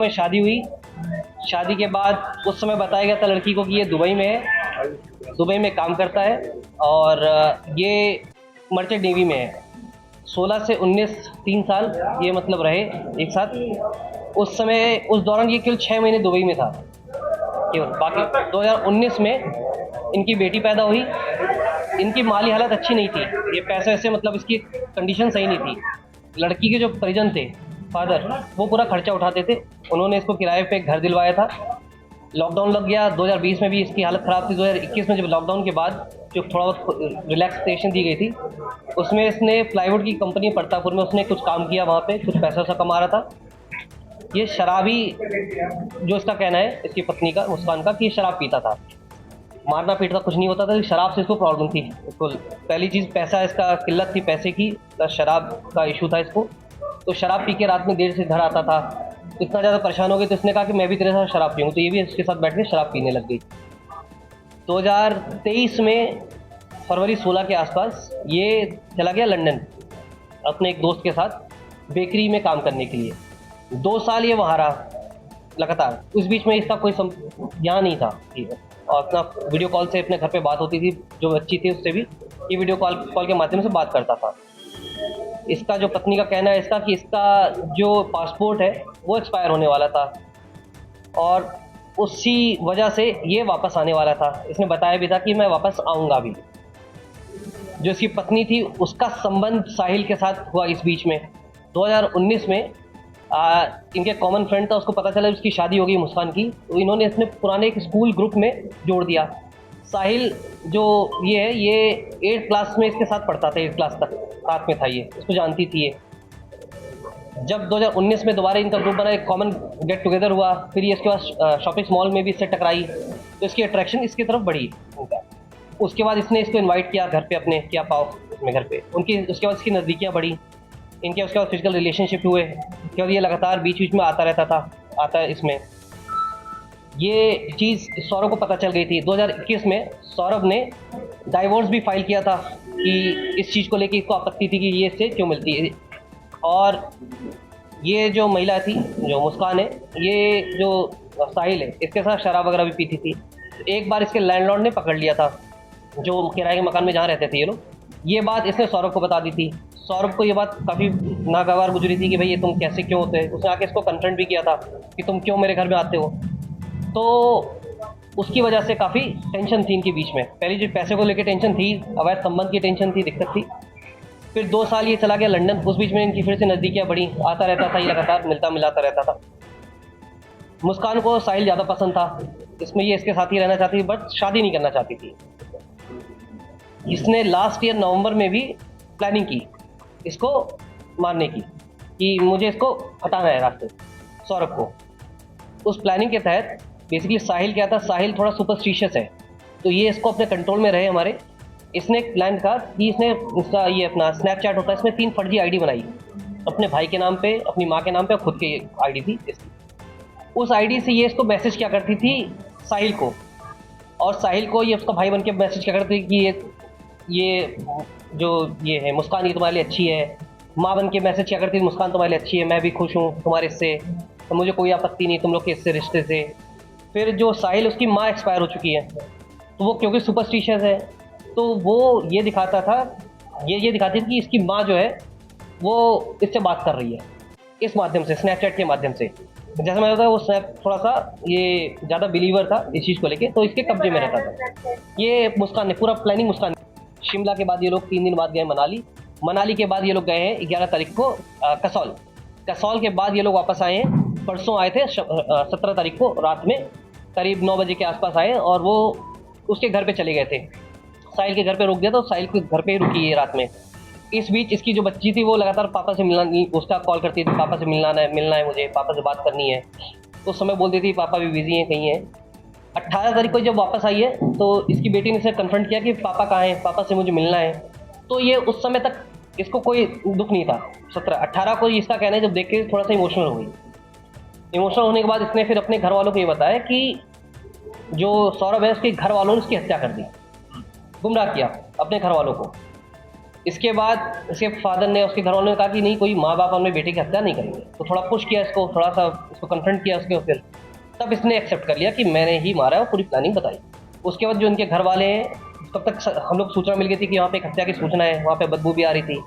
में शादी हुई। शादी के बाद उस समय बताया गया था लड़की को कि ये दुबई में है, दुबई में काम करता है और ये मर्चेंट नेवी में है। 16 से 19 3 साल ये मतलब रहे एक साथ। उस समय उस दौरान ये केवल 6 महीने दुबई में था केवल। बाकी 2019 में इनकी बेटी पैदा हुई। इनकी माली हालत अच्छी नहीं थी, ये पैसे वैसे मतलब इसकी कंडीशन सही नहीं थी। लड़की के जो परिजन थे, फादर, वो पूरा खर्चा उठाते थे। उन्होंने इसको किराए पे घर दिलवाया था। लॉकडाउन लग गया 2020 में भी इसकी हालत ख़राब थी। 2021 में जब लॉकडाउन के बाद जो थोड़ा बहुत रिलैक्सेशन दी गई थी, उसमें इसने प्लाईवुड की कंपनी प्रतापपुर में उसने कुछ काम किया, वहाँ पे कुछ पैसा वैसा कमा रहा था। ये शराबी, जो इसका कहना है इसकी पत्नी का, मुस्कान का, कि ये शराब पीता था। मारना पीटना कुछ नहीं होता था, शराब से इसको प्रॉब्लम थी। इसको पहली चीज़ पैसा, इसका किल्लत थी पैसे की, शराब का इशू था इसको। तो शराब पी के रात में देर से घर आता था। इतना ज़्यादा परेशान हो गए तो इसने कहा कि मैं भी तेरे साथ शराब पीऊँ, तो ये भी इसके साथ बैठ के शराब पीने लग गई। 2023 में फरवरी 16 के आसपास ये चला गया लंदन अपने एक दोस्त के साथ बेकरी में काम करने के लिए। 2 साल ये वहाँ रहा लगातार। उस बीच में इसका कोई ज्ञान नहीं था, और अपना वीडियो कॉल से अपने घर पे बात होती थी, जो बच्ची थी उससे भी ये वीडियो कॉल के माध्यम से बात करता था। इसका जो पत्नी का कहना है इसका कि इसका जो पासपोर्ट है वो एक्सपायर होने वाला था और उसी वजह से ये वापस आने वाला था। इसने बताया भी था कि मैं वापस आऊँगा भी। जो इसकी पत्नी थी उसका संबंध साहिल के साथ हुआ इस बीच में। 2019 में इनके कॉमन फ्रेंड था, उसको पता चला उसकी शादी हो गई मुस्कान की, तो इन्होंने इसने पुराने एक स्कूल ग्रुप में जोड़ दिया। साहिल जो ये है, ये 8th क्लास में इसके साथ पढ़ता था, 8th क्लास तक साथ में था, ये इसको जानती थी ये। जब 2019 में दोबारा इनका ग्रुप बना, एक कॉमन गेट टुगेदर हुआ, फिर ये इसके बाद शॉपिंग मॉल में भी इससे टकराई, तो इसकी अट्रैक्शन इसकी तरफ बढ़ी उनका। उसके बाद इसने इसको इन्वाइट किया घर पे अपने, क्या पाओ अपने घर पे उनकी। उसके बाद इसकी नज़दीकियाँ बढ़ी इनके, उसके बाद फिजिकल रिलेशनशिप हुए। उसके बाद ये लगातार बीच बीच में आता रहता था, आता है इसमें। ये चीज़ सौरभ को पता चल गई थी। 2021 में सौरभ ने डाइवोर्स भी फाइल किया था कि इस चीज़ को लेके इसको आपत्ति थी कि ये इससे क्यों मिलती है। और ये जो महिला थी, जो मुस्कान है, ये जो साहिल है, इसके साथ शराब वगैरह भी पीती थी। एक बार इसके लैंडलॉर्ड ने पकड़ लिया था, जो किराए के मकान में जहाँ रहते थे ये लोग। ये बात इसने सौरभ को बता दी थी। सौरभ को ये बात काफ़ी नागवार गुजरी थी कि भाई ये तुम कैसे क्यों होते हैं। उसने आके इसको कन्फ्रंट भी किया था कि तुम क्यों मेरे घर में आते हो। तो उसकी वजह से काफ़ी टेंशन थी इनके बीच में। पहली जो पैसे को लेकर टेंशन थी, अवैध संबंध की टेंशन थी, दिक्कत थी। फिर 2 साल ये चला गया लंदन। उस बीच में इनकी फिर से नज़दीकियाँ बढ़ी, आता रहता था, ये लगातार मिलता मिलाता रहता था। मुस्कान को साहिल ज़्यादा पसंद था, इसमें ये इसके साथ ही रहना चाहती थी, बट शादी नहीं करना चाहती थी। इसने लास्ट ईयर नवंबर में भी प्लानिंग की इसको मारने की, कि मुझे इसको हटाना है रास्ते, सौरभ को। उस प्लानिंग के तहत बेसिकली साहिल क्या था, साहिल थोड़ा सुपरस्टिशियस है, तो ये इसको अपने कंट्रोल में रहे हमारे। इसने एक प्लान था कि इसने इसका ये अपना स्नैपचैट होता है, इसमें 3 फर्जी आईडी बनाई, अपने भाई के नाम पे, अपनी माँ के नाम पे और खुद की आईडी थी इसकी। उस आईडी से ये इसको मैसेज क्या करती थी साहिल को, और साहिल को ये उसका भाई बन के मैसेज क्या करती थी कि ये जो ये है मुस्कान, ये तुम्हारे लिए अच्छी है। माँ बन के मैसेज क्या करती थी, मुस्कान तुम्हारे लिए अच्छी है, मैं भी खुश हूँ तुम्हारे इससे, तो मुझे कोई आपत्ति नहीं तुम लोग के इससे रिश्ते से। फिर जो साहिल, उसकी माँ एक्सपायर हो चुकी है, तो वो क्योंकि सुपरस्टिशियस है, तो वो ये दिखाता था, ये दिखाती थी कि इसकी माँ जो है वो इससे बात कर रही है इस माध्यम से, स्नैपचैट के माध्यम से। जैसे मैंने बताया, वो स्नैप थोड़ा सा ये ज़्यादा बिलीवर था इस चीज़ को लेके, तो इसके कब्जे में रहता था। ये मुस्कान ने पूरा प्लानिंग, मुस्कान। शिमला के बाद ये लोग 3 दिन बाद गए मनाली। मनाली के बाद ये लोग गए हैं 11 तारीख को कसौल। कसौल के बाद ये लोग वापस आए हैं, परसों आए थे 17 तारीख को रात में करीब 9 बजे के आसपास आए, और वो उसके घर पे चले गए थे। साहिल के घर पे रुक गया, तो साहिल के घर पे ही रुकी है रात में। इस बीच इसकी जो बच्ची थी वो लगातार पापा से मिलना, उसका कॉल करती थी, पापा से मिलना है मुझे, पापा से बात करनी है। तो उस समय बोलती थी पापा भी बिजी हैं, कहीं हैं। 18 तारीख को जब वापस आई है तो इसकी बेटी ने इसे कन्फ्रंट किया कि पापा कहाँ हैं, पापा से मुझे मिलना है। तो ये उस समय तक इसको कोई दुख नहीं था। 18 को इसका कहना है, जब देख के थोड़ा सा इमोशनल हो गई। इमोशनल होने के बाद इसने फिर अपने घर वालों को ये बताया कि जो सौरभ है उसके घर वालों ने उसकी हत्या कर दी, गुमराह किया अपने घर वालों को। इसके बाद इसके फादर ने, उसके घर वालों ने कहा कि नहीं, कोई माँ बाप अपने बेटे की हत्या नहीं करेंगे। तो थोड़ा पुश किया इसको, थोड़ा सा इसको कन्फ्रंट किया उसके, फिर तब इसने एक्सेप्ट कर लिया कि मैंने ही मारा है और पूरी प्लानिंग बताई। उसके बाद जो इनके घर वाले हैं, तब तक हम लोग सूचना मिल गई थी कि वहाँ पे एक हत्या की सूचना है, वहाँ पे बदबू भी आ रही थी।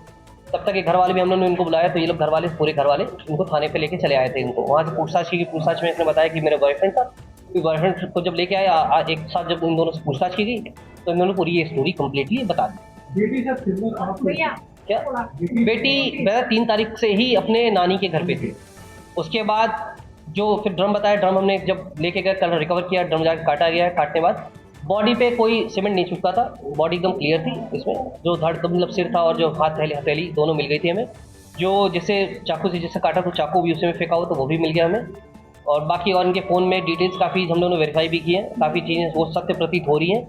तब तक ये घर वाले भी, हम लोगों ने इनको बुलाया, तो ये लोग घर वाले, पूरे घर वाले इनको थाने पे लेके चले आए थे। इनको वहाँ से पूछताछ की, पूछताछ में इसने बताया कि मेरा बॉयफ्रेंड था। बॉयफ्रेंड को जब लेके आए, एक साथ जब इन दोनों से पूछताछ की गई, तो इन दोनों पूरी ये स्टोरी कम्प्लीटली बता दी। क्या बेटी 3 तारीख से ही अपने नानी के घर पे थी। उसके बाद जो फिर ड्रम बताया, ड्रम हमने जब लेके गए, कल रिकवर किया, ड्रम जाकर काटा गया है। काटने बाद बॉडी पे कोई सीमेंट नहीं छुपता था, बॉडी एकदम क्लियर थी। इसमें जो धड़ मतलब सिर था और जो हाथ हथेली दोनों मिल गई थी हमें। जो जिससे चाकू से जिससे काटा, तो चाकू भी उसी में फेंका हो, तो वो भी मिल गया हमें। और बाकी और इनके फ़ोन में डिटेल्स काफ़ी हम लोगों ने वेरीफाई भी की है, काफ़ी चीज़ें वो सत्य प्रतीत हो रही हैं।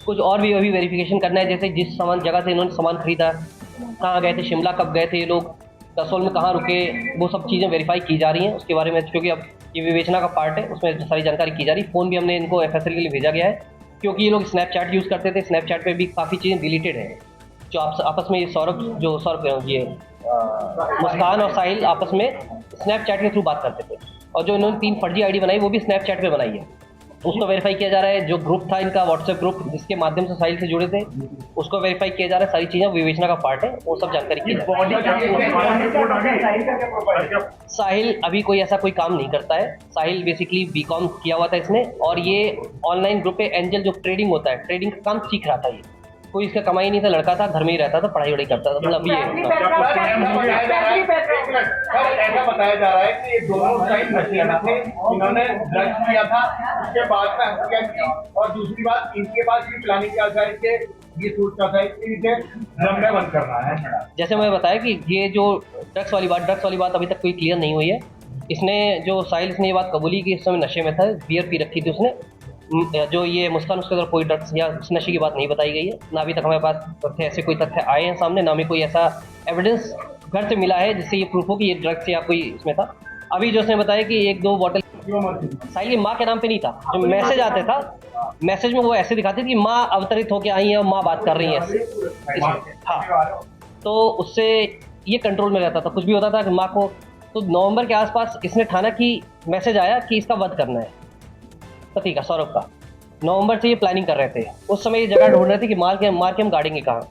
कुछ और भी अभी वेरिफिकेशन करना है, जैसे जिस जगह से इन्होंने सामान खरीदा, कहाँ गए थे, शिमला कब गए थे ये लोग, कसोल में कहाँ रुके, वो सब चीज़ें वेरीफाई की जा रही हैं उसके बारे में, क्योंकि अब ये विवेचना का पार्ट है, उसमें सारी जानकारी की जा रही है। फ़ोन भी हमने इनको एफएसएल के लिए भेजा गया है, क्योंकि ये लोग स्नैपचैट यूज़ करते थे। स्नैपचैट पे भी काफ़ी चीज़ें डिलीटेड है, जो आपस में ये सौरभ ये मुस्कान और साहिल आपस में स्नैपचैट के थ्रू बात करते थे। और जो इन्होंने 3 फर्जी आईडी बनाई, वो भी स्नैपचैट पे बनाई है। उसको वेरीफाई किया जा रहा है। जो ग्रुप था इनका, व्हाट्सएप ग्रुप जिसके माध्यम से साहिल से जुड़े थे, उसको वेरीफाई किया जा रहा है। सारी चीज़ें विवेचना का पार्ट है, वो सब जानकारी की जा रही है। साहिल अभी कोई ऐसा कोई काम नहीं करता है। साहिल बेसिकली बीकॉम किया हुआ था इसने, और ये ऑनलाइन ग्रुप पे एंजल जो ट्रेडिंग होता है, ट्रेडिंग का काम सीख रहा था। ये कोई इसका कमाई नहीं था, लड़का था, घर में ही रहता था, पढ़ाई वढ़ाई करता था, मतलब ये ऐसा बताया जा रहा है कि ये दोनों साइड नशे में थे, इन्होंने ड्रग्स किया था, उसके बाद में हत्या की। और दूसरी बात, इनके पास भी प्लानिंग किया था कि ये सोचता था कि इसे ड्रम में बंद करना है। जैसे मैं बताया कि ये जो ड्रग्स वाली बात अभी तक कोई क्लियर नहीं हुई है। इसने जो साहिल, इसने ये बात कबूली की इस समय नशे में था, बियर पी रखी थी उसने। जो ये मुस्कान, उसके अंदर कोई ड्रग्स या नशे की बात नहीं बताई गई है, ना अभी तक हमारे पास तथ्य, ऐसे कोई तथ्य आए हैं सामने, ना हमें कोई ऐसा एविडेंस घर से मिला है जिससे ये प्रूफ हो कि ये ड्रग्स या कोई इसमें था। अभी जो उसने बताया कि 1-2 बॉटल साहिल की माँ के नाम पे नहीं था। जो मैसेज आते था, मैसेज में वो ऐसे दिखाती थी कि माँ अवतरित होकर आई है और माँ बात कर रही है। हाँ, तो उससे ये कंट्रोल में रहता था, कुछ भी होता था कि माँ को। तो नवंबर के आसपास इसने ठाना कि मैसेज आया कि इसका वध करना है, पति का, सौरभ का। नवंबर से ये प्लानिंग कर रहे थे। उस समय ये जगह ढूंढ रहे थे कि मार के हम गाड़ेंगे कहाँ।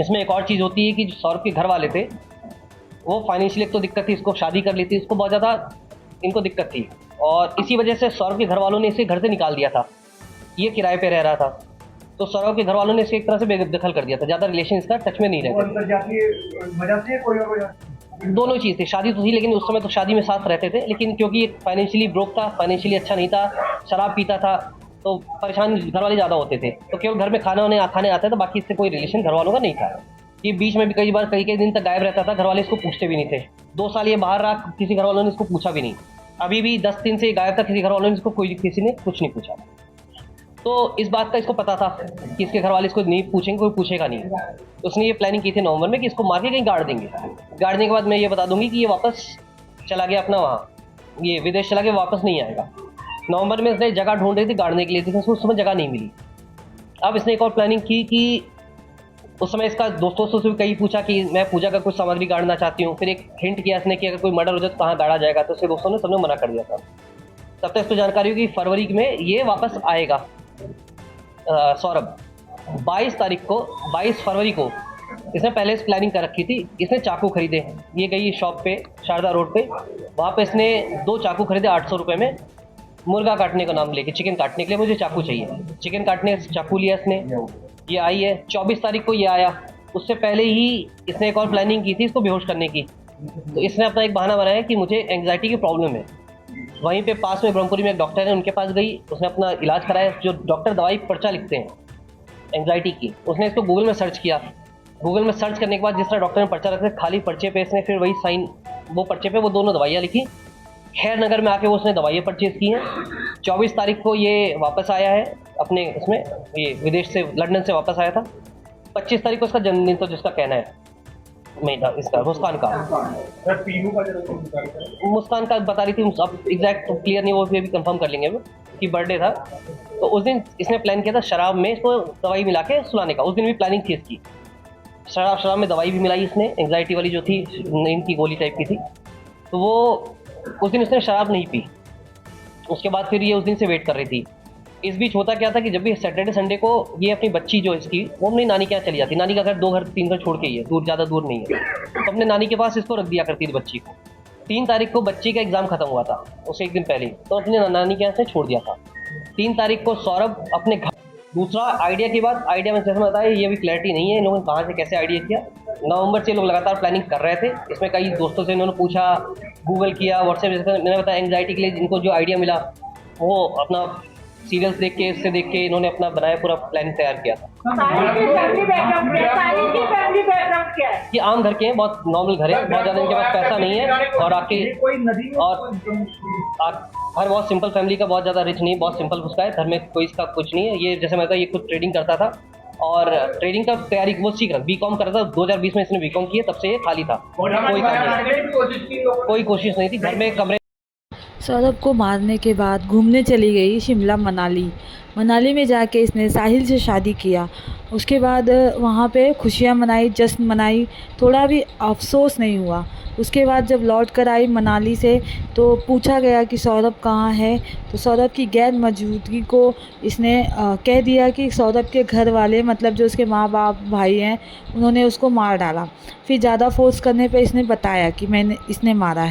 इसमें एक और चीज़ होती है कि जो सौरभ के घर वाले थे, वो फाइनेंशियली एक तो दिक्कत थी, इसको शादी कर ली थी, इसको बहुत ज़्यादा इनको दिक्कत थी, और इसी वजह से सौरभ के घर वालों ने इसे घर से निकाल दिया था। ये किराए पे रह रहा था, तो सौरभ के घर वालों ने इसे एक तरह से बेदखल कर दिया था, ज़्यादा रिलेशन इसका टच में नहीं रहते। दोनों चीज़ थी, शादी तो थी, लेकिन उस समय तो शादी में साथ रहते थे, लेकिन क्योंकि फाइनेंशियली ब्रोक था, फाइनेंशियली अच्छा नहीं था, शराब पीता था, तो परेशान घर वाले ज़्यादा होते थे। तो केवल घर में खाने आते थे, बाकी इससे कोई रिलेशन घर वालों का नहीं था। ये बीच में भी कई दिन तक गायब रहता था, घर वाले इसको पूछते भी नहीं थे। 2 साल ये बाहर रहा, किसी घर वालों ने इसको पूछा भी नहीं। अभी भी 10 दिन से गायब था, किसी घर वालों ने इसको किसी ने कुछ नहीं पूछा। तो इस बात का इसको पता था कि इसके घर वाले इसको नहीं पूछेंगे, कोई पूछेगा नहीं। तो उसने ये प्लानिंग की थी नवंबर में कि इसको मार के कहीं गाड़ देंगे। गाड़ने के बाद मैं ये बता दूंगी कि ये वापस चला गया अपना, वहाँ ये विदेश चला गया, वापस नहीं आएगा। नवंबर में इसने जगह ढूंढ रही थी गाड़ने के लिए, लेकिन उसको उस समय जगह नहीं मिली। अब इसने एक और प्लानिंग की कि उस समय इसका दोस्तों से भी कहीं पूछा कि मैं पूजा का कुछ सामग्री गाड़ना चाहती हूँ। फिर एक हिंट किया इसने कि अगर कोई मर्डर हो जाए तो कहाँ गाड़ा जाएगा, तो उसके दोस्तों ने सबने मना कर दिया था। तब तक इसको जानकारी हुई कि फरवरी में ये वापस आएगा। सौरभ 22 फरवरी को इसने पहले से प्लानिंग कर रखी थी। इसने चाकू खरीदे, ये गई शॉप पे शारदा रोड पे, वहाँ पे इसने 2 चाकू खरीदे 800 रुपये में, मुर्गा काटने का नाम लेके, चिकन काटने के लिए मुझे चाकू चाहिए। चिकन काटने चाकू लिया इसने, ये आई है 24 तारीख को ये आया। उससे पहले ही इसने एक और प्लानिंग की थी इसको बेहोश करने की। तो इसने अपना एक बहाना बनाया कि मुझे एंग्जाइटी की प्रॉब्लम है। वहीं पे पास में ब्रह्मपुरी में एक डॉक्टर है, उनके पास गई, उसने अपना इलाज कराया। जो डॉक्टर दवाई पर्चा लिखते हैं एंग्जाइटी की, उसने इसको गूगल में सर्च किया। गूगल में सर्च करने के बाद जिस तरह डॉक्टर ने पर्चा रखा, खाली पर्चे पे इसने फिर वही साइन, वो पर्चे पे वो दोनों दवाइयाँ लिखी। खैर नगर में आके वो उसने दवाइयाँ परचेज की हैं। 24 तारीख को ये वापस आया है अपने इसमें, ये विदेश से, लंदन से वापस आया था। 25 तारीख को उसका जन्मदिन, तो जिसका कहना है मेरा, इसका मुस्कान का बता रही थी, अब एग्जैक्ट क्लियर नहीं, वो भी कंफर्म कर लेंगे वो कि बर्थडे था। तो उस दिन इसने प्लान किया था शराब में इसको दवाई मिला के सुलाने का। उस दिन भी प्लानिंग थी इसकी। शराब में दवाई भी मिलाई इसने, एंग्जाइटी वाली जो थी, नींद की गोली टाइप की थी। तो वो उस दिन उसने शराब नहीं पी। उसके बाद फिर ये उस दिन से वेट कर रही थी। इस बीच होता क्या था कि जब भी सैटरडे संडे को ये अपनी बच्ची जो इसकी, वो अपनी नानी के यहाँ चली जाती। नानी का घर 2 घर 3 घर छोड़ के ही है, दूर, ज़्यादा दूर नहीं है। तो अपने नानी के पास इसको रख दिया करती थी बच्ची को। 3 तारीख को बच्ची का एग्ज़ाम खत्म हुआ था, उससे एक दिन पहले ही, तो अपने नानी के यहाँ से छोड़ दिया था। 3 तारीख को सौरभ अपने घर। दूसरा आइडिया की बात, आइडिया में जैसे बताया ये भी क्लैरिटी नहीं है इन लोगों ने कहाँ से कैसे आइडिया किया। नवंबर से लोग लगातार प्लानिंग कर रहे थे। इसमें कई दोस्तों से इन्होंने पूछा, गूगल किया, व्हाट्सएप, जैसे मैंने बताया एंग्जाइटी के लिए इनको जो आइडिया मिला वो अपना सीरियल्स देख के, इससे देख के इन्होंने अपना बनाया, पूरा प्लान तैयार किया था। ये आम घर के हैं, बहुत नॉर्मल घर है, बहुत ज़्यादा इनके पास पैसा नहीं है और घर बहुत सिंपल फैमिली का, बहुत ज़्यादा रिच नहीं, बहुत सिंपल उसका है। घर में कोई इसका कुछ नहीं है। ये जैसे मैं बताया, ये खुद ट्रेडिंग करता था और ट्रेडिंग का तैयारी वो सीख रहा, बीकॉम करता था। 2020 में इसने बीकॉम किया, तब से ये खाली था, कोई कोशिश नहीं थी। घर में कमरे। सौरभ को मारने के बाद घूमने चली गई शिमला मनाली में जाके इसने साहिल से शादी किया। उसके बाद वहाँ पे खुशियाँ मनाई, जश्न मनाई, थोड़ा भी अफसोस नहीं हुआ। उसके बाद जब लौट कर आई मनाली से तो पूछा गया कि सौरभ कहाँ है, तो सौरभ की गैर मौजूदगी को इसने कह दिया कि सौरभ के घर वाले, मतलब जो उसके माँ बाप भाई हैं, उन्होंने उसको मार डाला। फिर ज़्यादा फोर्स करने पे इसने बताया कि इसने मारा है।